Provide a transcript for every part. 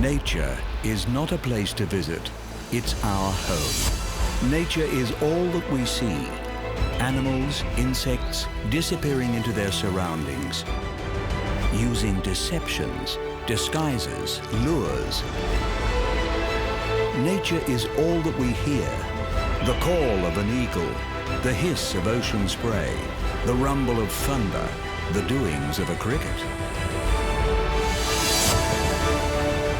Nature is not a place to visit, it's our home. Nature is all that we see. Animals, insects, disappearing into their surroundings, using deceptions, disguises, lures. Nature is all that we hear. The call of an eagle, the hiss of ocean spray, the rumble of thunder, the doings of a cricket.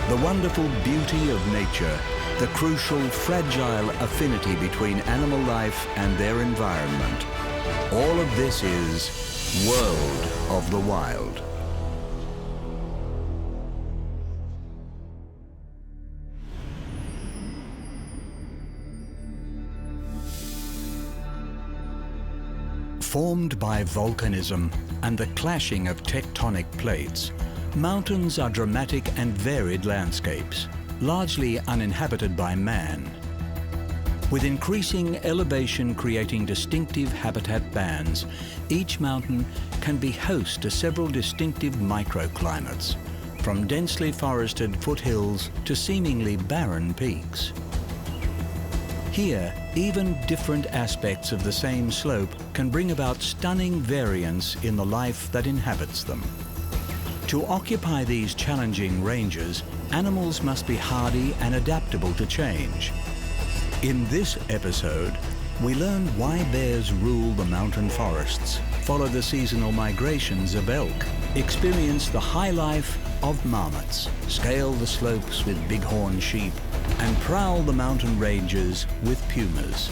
The wonderful beauty of nature, the crucial, fragile affinity between animal life and their environment. All of this is World of the Wild. Formed by volcanism and the clashing of tectonic plates, mountains are dramatic and varied landscapes, largely uninhabited by man. With increasing elevation creating distinctive habitat bands, each mountain can be host to several distinctive microclimates, from densely forested foothills to seemingly barren peaks. Here, even different aspects of the same slope can bring about stunning variance in the life that inhabits them. To occupy these challenging ranges, animals must be hardy and adaptable to change. In this episode, we learn why bears rule the mountain forests, follow the seasonal migrations of elk, experience the high life of marmots, scale the slopes with bighorn sheep, and prowl the mountain ranges with pumas.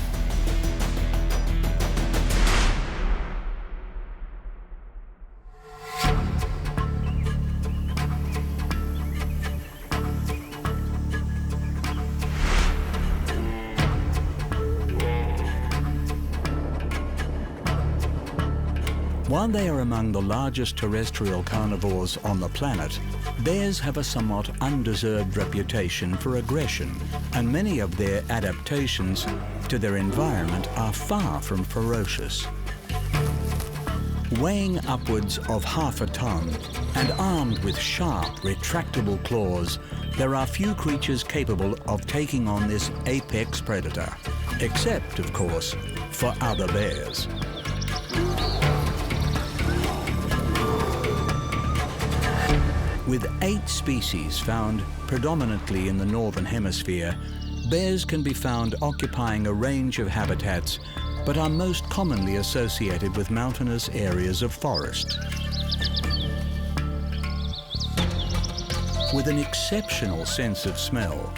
While they are among the largest terrestrial carnivores on the planet, bears have a somewhat undeserved reputation for aggression, and many of their adaptations to their environment are far from ferocious. Weighing upwards of half a ton and armed with sharp, retractable claws, there are few creatures capable of taking on this apex predator, except, of course, for other bears. With 8 species found predominantly in the northern hemisphere, bears can be found occupying a range of habitats, but are most commonly associated with mountainous areas of forest. With an exceptional sense of smell,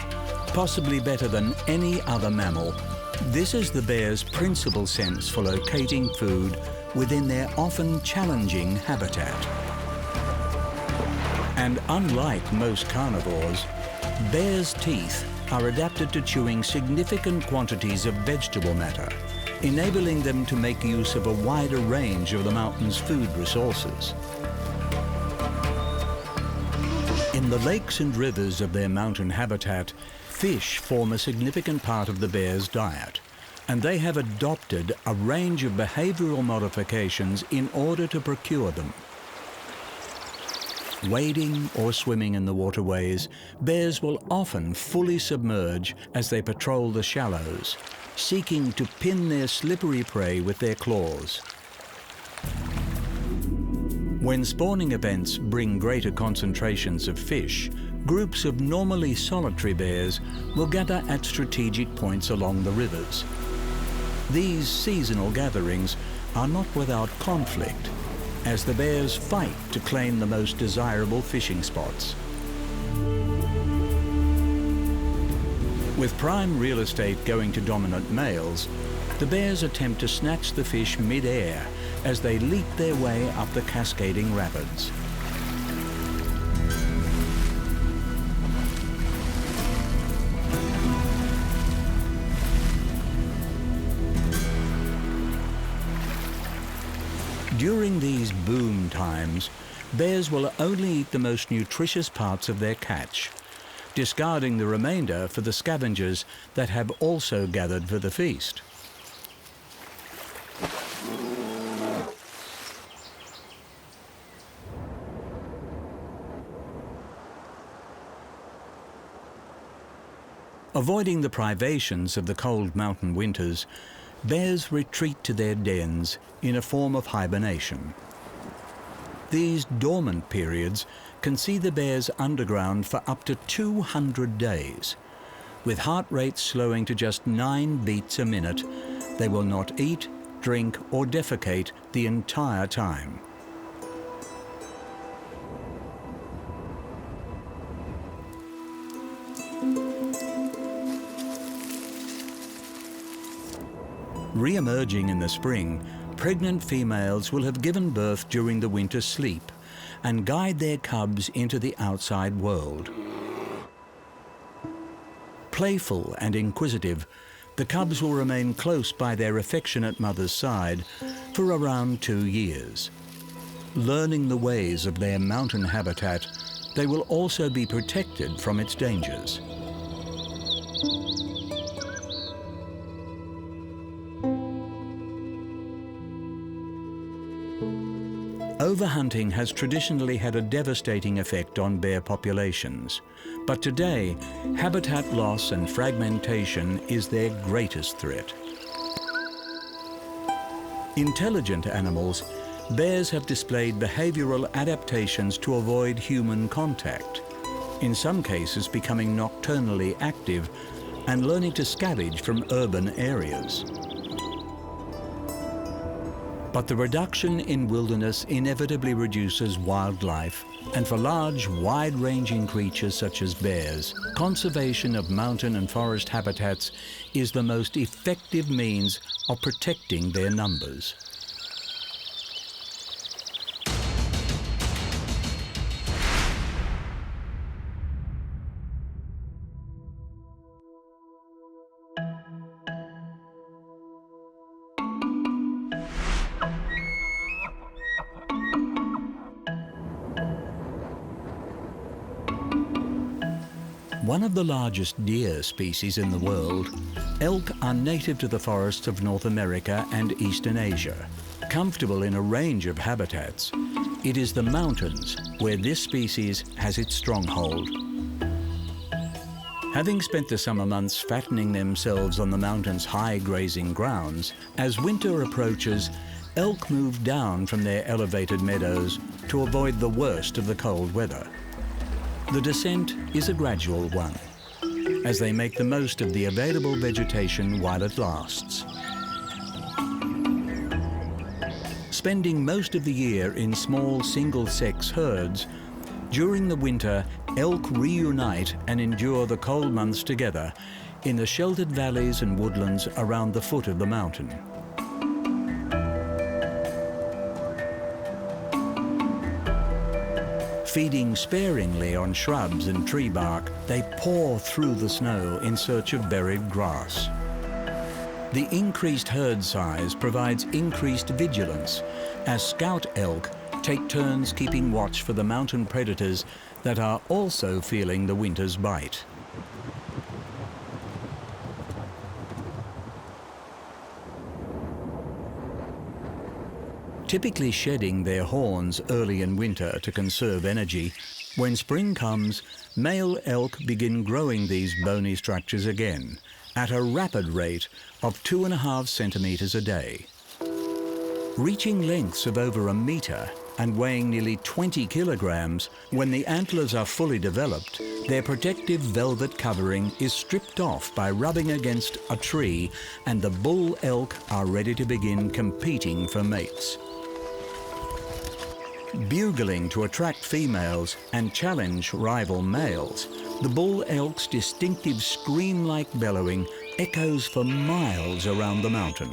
possibly better than any other mammal, this is the bear's principal sense for locating food within their often challenging habitat. And unlike most carnivores, bears' teeth are adapted to chewing significant quantities of vegetable matter, enabling them to make use of a wider range of the mountain's food resources. In the lakes and rivers of their mountain habitat, fish form a significant part of the bear's diet, and they have adopted a range of behavioral modifications in order to procure them. Wading or swimming in the waterways, bears will often fully submerge as they patrol the shallows, seeking to pin their slippery prey with their claws. When spawning events bring greater concentrations of fish, groups of normally solitary bears will gather at strategic points along the rivers. These seasonal gatherings are not without conflict, as the bears fight to claim the most desirable fishing spots. With prime real estate going to dominant males, the bears attempt to snatch the fish mid-air as they leap their way up the cascading rapids. During these boom times, bears will only eat the most nutritious parts of their catch, discarding the remainder for the scavengers that have also gathered for the feast. Avoiding the privations of the cold mountain winters, bears retreat to their dens in a form of hibernation. These dormant periods can see the bears underground for up to 200 days. With heart rates slowing to just 9 beats a minute, they will not eat, drink, or defecate the entire time. Re-emerging in the spring, pregnant females will have given birth during the winter sleep and guide their cubs into the outside world. Playful and inquisitive, the cubs will remain close by their affectionate mother's side for around 2 years. Learning the ways of their mountain habitat, they will also be protected from its dangers. Overhunting has traditionally had a devastating effect on bear populations, but today, habitat loss and fragmentation is their greatest threat. Intelligent animals, bears have displayed behavioral adaptations to avoid human contact, in some cases becoming nocturnally active and learning to scavenge from urban areas. But the reduction in wilderness inevitably reduces wildlife, and for large, wide-ranging creatures such as bears, conservation of mountain and forest habitats is the most effective means of protecting their numbers. One of the largest deer species in the world, elk are native to the forests of North America and Eastern Asia. Comfortable in a range of habitats, it is the mountains where this species has its stronghold. Having spent the summer months fattening themselves on the mountain's high grazing grounds, as winter approaches, elk move down from their elevated meadows to avoid the worst of the cold weather. The descent is a gradual one, as they make the most of the available vegetation while it lasts. Spending most of the year in small single-sex herds, during the winter, elk reunite and endure the cold months together in the sheltered valleys and woodlands around the foot of the mountain. Feeding sparingly on shrubs and tree bark, they pour through the snow in search of buried grass. The increased herd size provides increased vigilance, as scout elk take turns keeping watch for the mountain predators that are also feeling the winter's bite. Typically shedding their horns early in winter to conserve energy, when spring comes, male elk begin growing these bony structures again at a rapid rate of 2.5 centimeters a day. Reaching lengths of over 1 meter and weighing nearly 20 kilograms, when the antlers are fully developed, their protective velvet covering is stripped off by rubbing against a tree, and the bull elk are ready to begin competing for mates. Bugling to attract females and challenge rival males, the bull elk's distinctive scream-like bellowing echoes for miles around the mountain.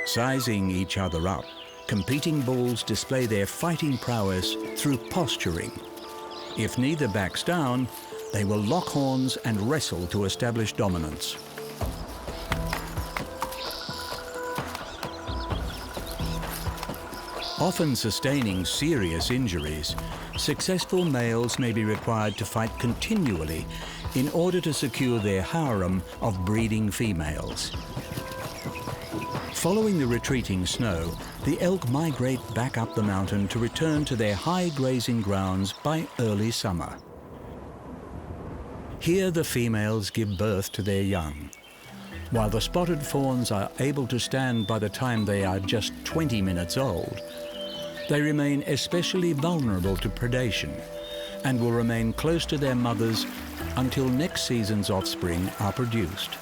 Sizing each other up, competing bulls display their fighting prowess through posturing. If neither backs down, they will lock horns and wrestle to establish dominance. Often sustaining serious injuries, successful males may be required to fight continually in order to secure their harem of breeding females. Following the retreating snow, the elk migrate back up the mountain to return to their high grazing grounds by early summer. Here the females give birth to their young. While the spotted fawns are able to stand by the time they are just 20 minutes old, they remain especially vulnerable to predation and will remain close to their mothers until next season's offspring are produced.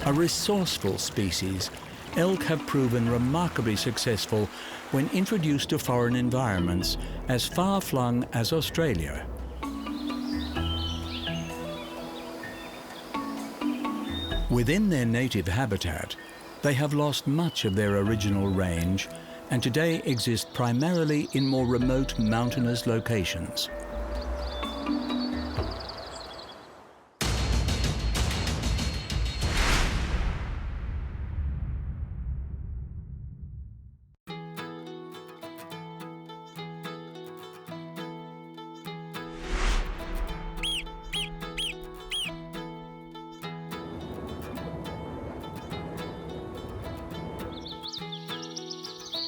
A resourceful species, elk have proven remarkably successful when introduced to foreign environments as far-flung as Australia. Within their native habitat, they have lost much of their original range and today exist primarily in more remote mountainous locations.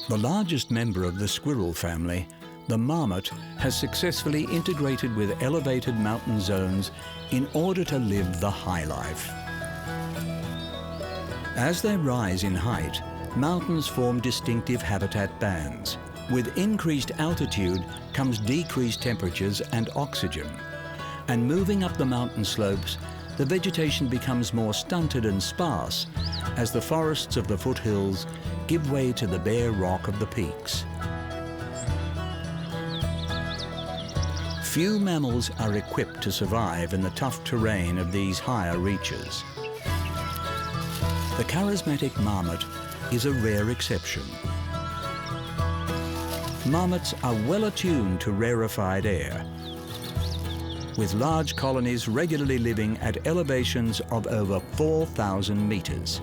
The largest member of the squirrel family, the marmot, has successfully integrated with elevated mountain zones in order to live the high life. As they rise in height, mountains form distinctive habitat bands. With increased altitude comes decreased temperatures and oxygen. And moving up the mountain slopes, the vegetation becomes more stunted and sparse as the forests of the foothills give way to the bare rock of the peaks. Few mammals are equipped to survive in the tough terrain of these higher reaches. The charismatic marmot is a rare exception. Marmots are well attuned to rarefied air, with large colonies regularly living at elevations of over 4,000 meters.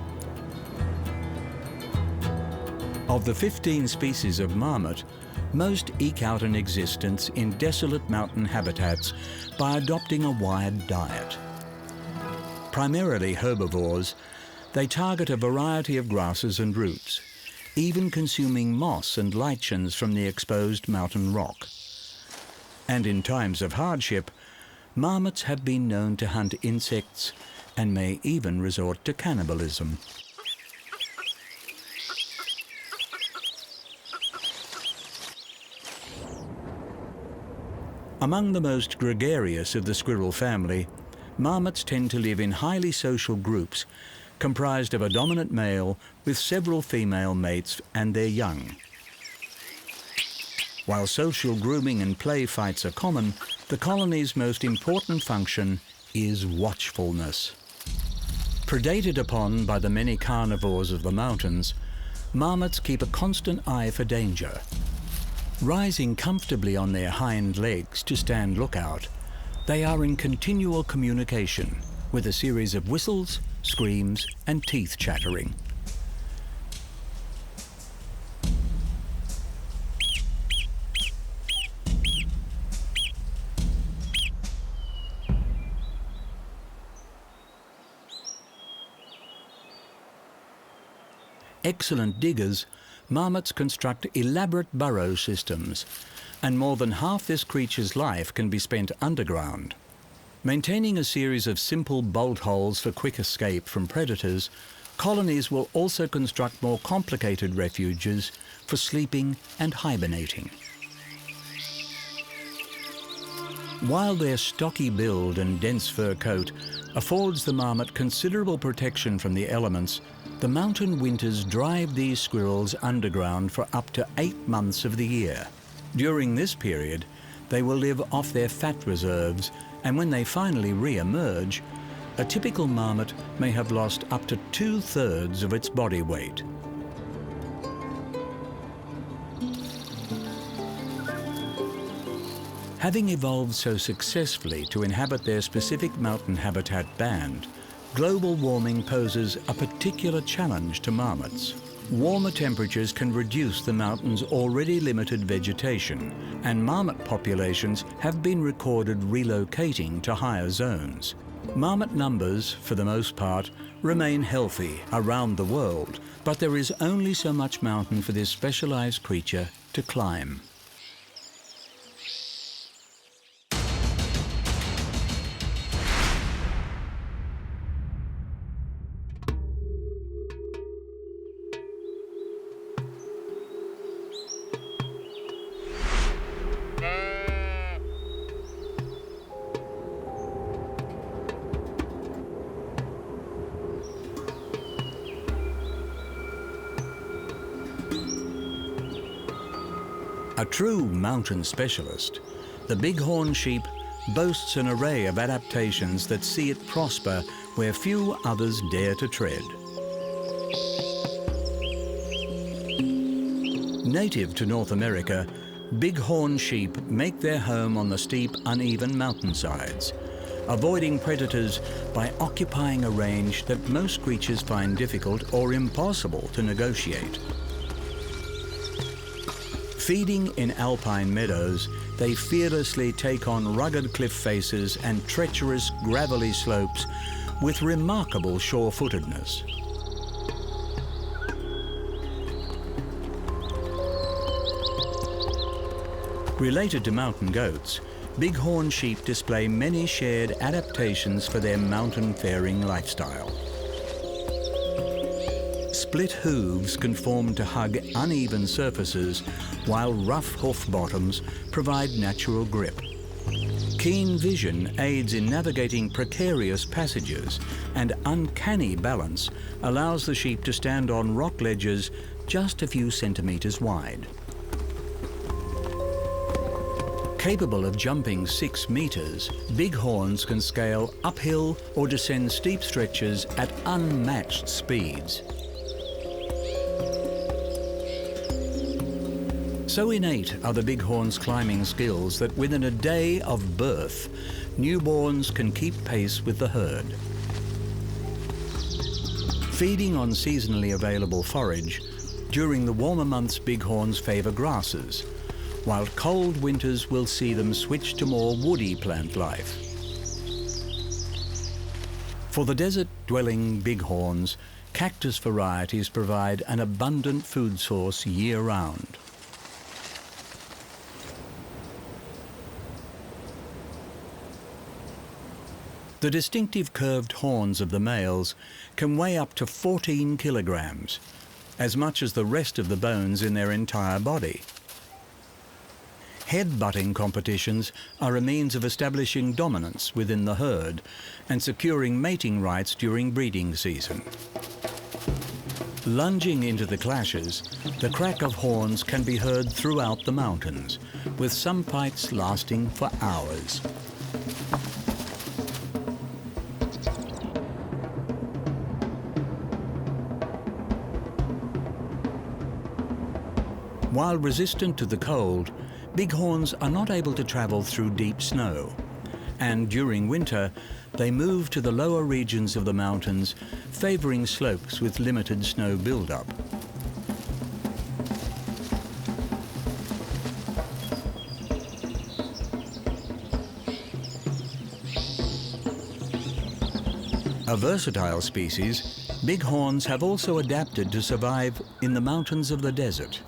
Of the 15 species of marmot, most eke out an existence in desolate mountain habitats by adopting a wired diet. Primarily herbivores, they target a variety of grasses and roots, even consuming moss and lichens from the exposed mountain rock. And in times of hardship, marmots have been known to hunt insects and may even resort to cannibalism. Among the most gregarious of the squirrel family, marmots tend to live in highly social groups comprised of a dominant male with several female mates and their young. While social grooming and play fights are common, the colony's most important function is watchfulness. Predated upon by the many carnivores of the mountains, marmots keep a constant eye for danger. Rising comfortably on their hind legs to stand lookout, they are in continual communication with a series of whistles, screams, and teeth chattering. Excellent diggers, marmots construct elaborate burrow systems, and more than half this creature's life can be spent underground. Maintaining a series of simple bolt holes for quick escape from predators, colonies will also construct more complicated refuges for sleeping and hibernating. While their stocky build and dense fur coat affords the marmot considerable protection from the elements, the mountain winters drive these squirrels underground for up to 8 months of the year. During this period, they will live off their fat reserves, and when they finally re-emerge, a typical marmot may have lost up to 2/3 of its body weight. Having evolved so successfully to inhabit their specific mountain habitat band, global warming poses a particular challenge to marmots. warmer temperatures can reduce the mountain's already limited vegetation, and marmot populations have been recorded relocating to higher zones. Marmot numbers, for the most part, remain healthy around the world, but there is only so much mountain for this specialized creature to climb. A true mountain specialist, the bighorn sheep boasts an array of adaptations that see it prosper where few others dare to tread. Native to North America, bighorn sheep make their home on the steep, uneven mountainsides, avoiding predators by occupying a range that most creatures find difficult or impossible to negotiate. Feeding in alpine meadows, they fearlessly take on rugged cliff faces and treacherous gravelly slopes with remarkable sure-footedness. Related to mountain goats, bighorn sheep display many shared adaptations for their mountain-faring lifestyle. Split hooves can form to hug uneven surfaces, while rough hoof bottoms provide natural grip. Keen vision aids in navigating precarious passages, and uncanny balance allows the sheep to stand on rock ledges just a few centimeters wide. Capable of jumping 6 meters, bighorns can scale uphill or descend steep stretches at unmatched speeds. So innate are the bighorn's climbing skills that within a day of birth, newborns can keep pace with the herd. Feeding on seasonally available forage, during the warmer months bighorns favour grasses, while cold winters will see them switch to more woody plant life. For the desert-dwelling bighorns, cactus varieties provide an abundant food source year-round. The distinctive curved horns of the males can weigh up to 14 kilograms, as much as the rest of the bones in their entire body. Head-butting competitions are a means of establishing dominance within the herd and securing mating rights during breeding season. Lunging into the clashes, the crack of horns can be heard throughout the mountains, with some fights lasting for hours. While resistant to the cold, bighorns are not able to travel through deep snow, and during winter they move to the lower regions of the mountains, favouring slopes with limited snow buildup. A versatile species, bighorns have also adapted to survive in the mountains of the desert.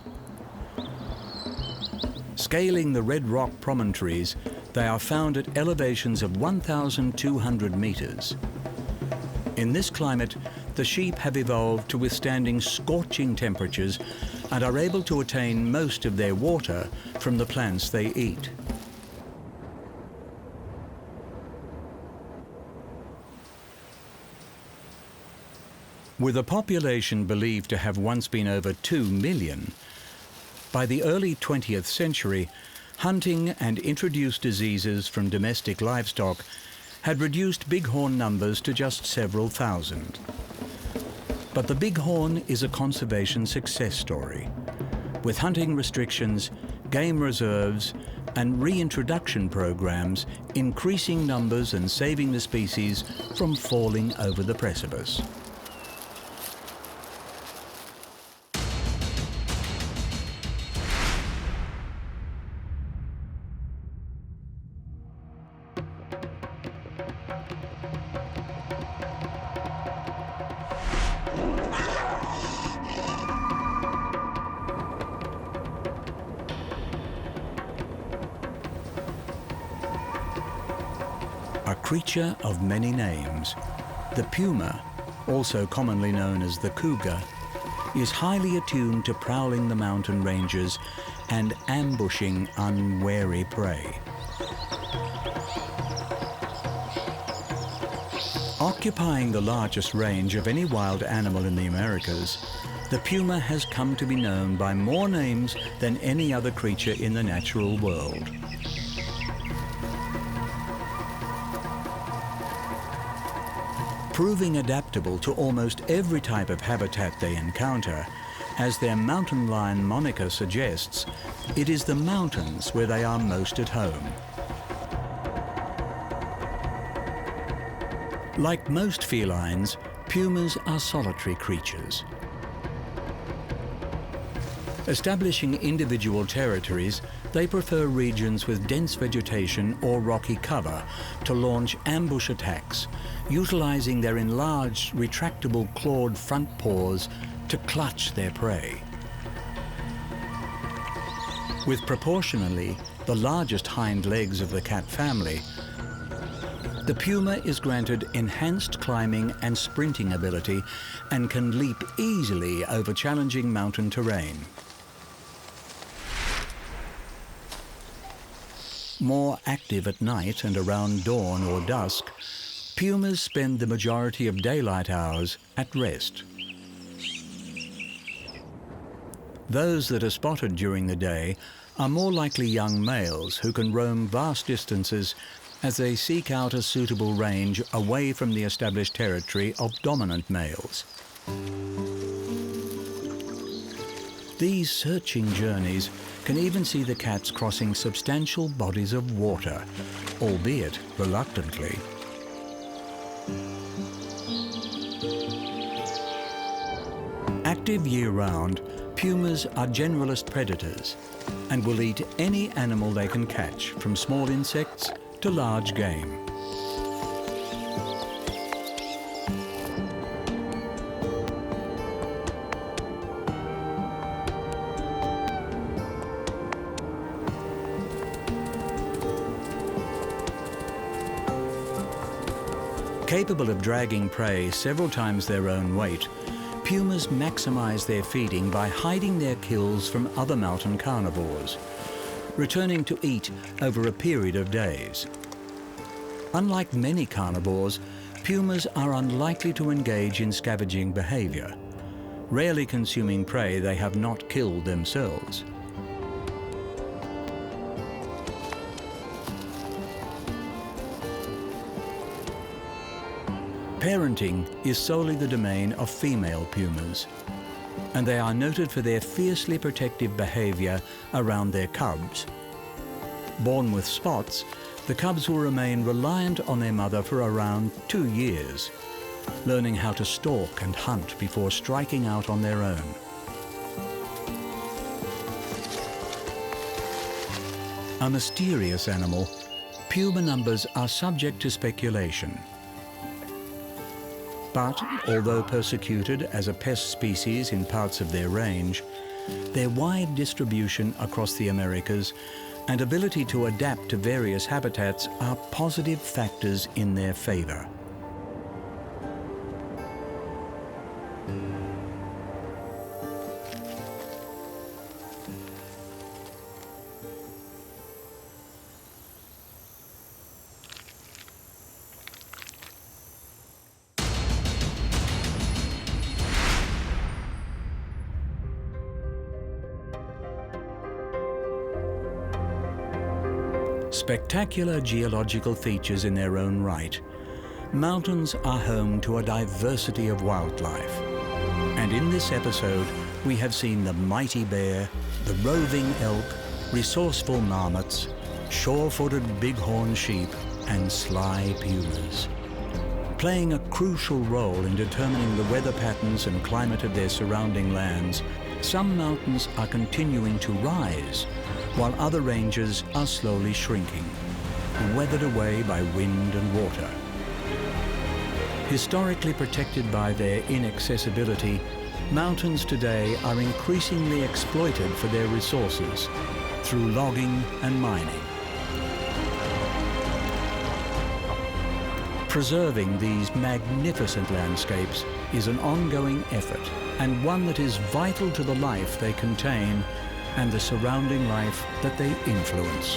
Scaling the red rock promontories, they are found at elevations of 1,200 meters. In this climate, the sheep have evolved to withstanding scorching temperatures and are able to attain most of their water from the plants they eat. With a population believed to have once been over 2 million, by the early 20th century, hunting and introduced diseases from domestic livestock had reduced bighorn numbers to just several thousand. But the bighorn is a conservation success story, with hunting restrictions, game reserves, and reintroduction programs increasing numbers and saving the species from falling over the precipice. creature of many names, the puma, also commonly known as the cougar, is highly attuned to prowling the mountain ranges and ambushing unwary prey. Occupying the largest range of any wild animal in the Americas, the puma has come to be known by more names than any other creature in the natural world. Proving adaptable to almost every type of habitat they encounter, as their mountain lion moniker suggests, it is the mountains where they are most at home. Like most felines, pumas are solitary creatures. Establishing individual territories, they prefer regions with dense vegetation or rocky cover to launch ambush attacks, utilizing their enlarged, retractable clawed front paws to clutch their prey. With proportionally the largest hind legs of the cat family, the puma is granted enhanced climbing and sprinting ability and can leap easily over challenging mountain terrain. More active at night and around dawn or dusk, pumas spend the majority of daylight hours at rest. Those that are spotted during the day are more likely young males who can roam vast distances as they seek out a suitable range away from the established territory of dominant males. These searching journeys can even see the cats crossing substantial bodies of water, albeit reluctantly. Active year-round, pumas are generalist predators and will eat any animal they can catch, from small insects to large game. Capable of dragging prey several times their own weight, pumas maximize their feeding by hiding their kills from other mountain carnivores, returning to eat over a period of days. Unlike many carnivores, pumas are unlikely to engage in scavenging behavior, rarely consuming prey they have not killed themselves. Parenting is solely the domain of female pumas, and they are noted for their fiercely protective behavior around their cubs. Born with spots, the cubs will remain reliant on their mother for around 2 years, learning how to stalk and hunt before striking out on their own. A mysterious animal, puma numbers are subject to speculation. But, although persecuted as a pest species in parts of their range, their wide distribution across the Americas and ability to adapt to various habitats are positive factors in their favor. Spectacular geological features in their own right, mountains are home to a diversity of wildlife. And in this episode, we have seen the mighty bear, the roving elk, resourceful marmots, sure-footed bighorn sheep, and sly pumas. Playing a crucial role in determining the weather patterns and climate of their surrounding lands, some mountains are continuing to rise, while other ranges are slowly shrinking, weathered away by wind and water. Historically protected by their inaccessibility, mountains today are increasingly exploited for their resources through logging and mining. Preserving these magnificent landscapes is an ongoing effort, and one that is vital to the life they contain and the surrounding life that they influence.